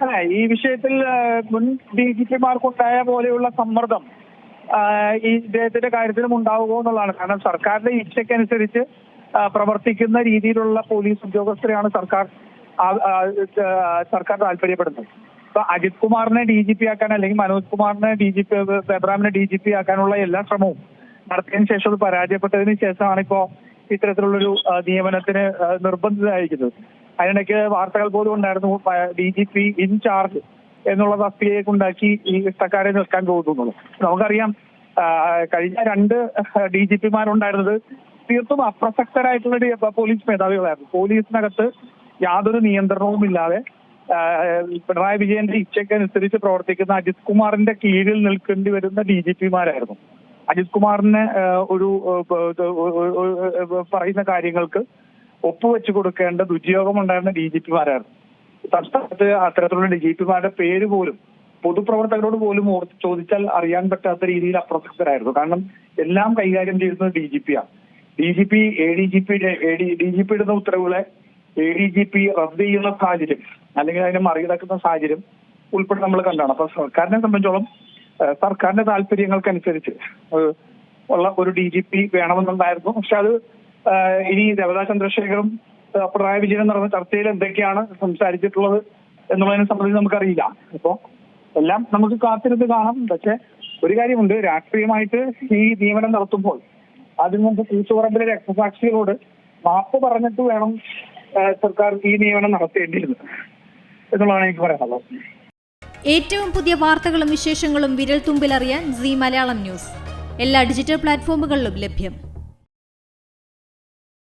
അല്ല, ഈ വിഷയത്തിൽ മുൻ DGP-മാർക്കുണ്ടായ പോലെയുള്ള സമ്മർദ്ദം ഈ ഇദ്ദേഹത്തിന്റെ കാര്യത്തിലും ഉണ്ടാവുമോ എന്നുള്ളതാണ്. കാരണം സർക്കാരിന്റെ ഇച്ഛയ്ക്കനുസരിച്ച് പ്രവർത്തിക്കുന്ന രീതിയിലുള്ള പോലീസ് ഉദ്യോഗസ്ഥരെയാണ് സർക്കാർ താല്പര്യപ്പെടുന്നത്. ഇപ്പൊ അജിത് കുമാറിനെ DGP ആക്കാൻ അല്ലെങ്കിൽ മനോജ് കുമാറിനെ എബ്രാമിനെ DGP ആക്കാനുള്ള എല്ലാ ശ്രമവും നടത്തിയതിനു ശേഷം അത് പരാജയപ്പെട്ടതിന് ശേഷമാണ് ഇപ്പോ ഇത്തരത്തിലുള്ളൊരു നിയമനത്തിന് നിർബന്ധിതരായിരിക്കുന്നത്. അതിനിടയ്ക്ക് വാർത്തകൾ പോലും ഉണ്ടായിരുന്നു DGP ഇൻചാർജ് എന്നുള്ള തസ്തികയൊക്കെ ഉണ്ടാക്കി ഈ സർക്കാരെ നിൽക്കാൻ പോകുന്നുള്ളൂ. നമുക്കറിയാം കഴിഞ്ഞ 2 DGP-മാരുണ്ടായിരുന്നത് തീർത്തും അപ്രസക്തരായിട്ടുള്ള പോലീസ് മേധാവികളായിരുന്നു. പോലീസിനകത്ത് യാതൊരു നിയന്ത്രണവും ഇല്ലാതെ പിണറായി വിജയന്റെ ഇച്ഛയ്ക്കനുസരിച്ച് പ്രവർത്തിക്കുന്ന അജിത് കുമാറിന്റെ കീഴിൽ നിൽക്കേണ്ടി വരുന്ന DGP-മാരായിരുന്നു. അജിത് കുമാറിന് ഒരു പറയുന്ന കാര്യങ്ങൾക്ക് ഒപ്പുവെച്ചു കൊടുക്കേണ്ട ദുര്യോഗം ഉണ്ടായിരുന്ന DGP-മാരായിരുന്നു. സംസ്ഥാനത്ത് അത്തരത്തിലുള്ള DGP-മാരുടെ പേര് പോലും പൊതുപ്രവർത്തകരോട് പോലും ചോദിച്ചാൽ അറിയാൻ പറ്റാത്ത രീതിയിൽ അപ്രസക്തരായിരുന്നു. കാരണം എല്ലാം കൈകാര്യം ചെയ്യുന്നത് DGP-യാണ്. DGP DGP ഇടുന്ന ഉത്തരവുകളെ ADGP റദ്ദ് ചെയ്യുന്ന സാഹചര്യം അല്ലെങ്കിൽ അതിനെ മറികടക്കുന്ന സാഹചര്യം ഉൾപ്പെടെ നമ്മൾ കണ്ടാണ്. അപ്പൊ സർക്കാരിനെ സംബന്ധിച്ചോളം സർക്കാരിന്റെ താല്പര്യങ്ങൾക്കനുസരിച്ച് ഉള്ള ഒരു DGP വേണമെന്നുണ്ടായിരുന്നു. പക്ഷെ അത് ഇനി ദേവദാ ചന്ദ്രശേഖറും പിണറായി വിജയനും നടന്ന ചർച്ചയിൽ എന്തൊക്കെയാണ് സംസാരിച്ചിട്ടുള്ളത് എന്നുള്ളതിനെ സംബന്ധിച്ച് നമുക്കറിയില്ല. അപ്പോ എല്ലാം നമുക്ക് കാത്തിരുന്ന് കാണാം. പക്ഷെ ഒരു കാര്യമുണ്ട്, രാഷ്ട്രീയമായിട്ട് ഈ നിയമനം നടത്തുമ്പോൾ അതിന് മുമ്പ് കൂത്തുപറമ്പിലെ രക്തസാക്ഷികളോട് മാപ്പ് പറഞ്ഞിട്ട് വേണം സർക്കാർ ഈ നിയമനം നടത്തേണ്ടിയിരുന്നത് എന്നുള്ളതാണ് എനിക്ക് പറയാനുള്ളത്. ഏറ്റവും പുതിയ വാർത്തകളും വിശേഷങ്ങളും വിരൽ തുമ്പിലറിയാൻ സീ മലയാളം ന്യൂസ് എല്ലാ ഡിജിറ്റൽ പ്ലാറ്റ്ഫോമുകളിലും ലഭ്യം.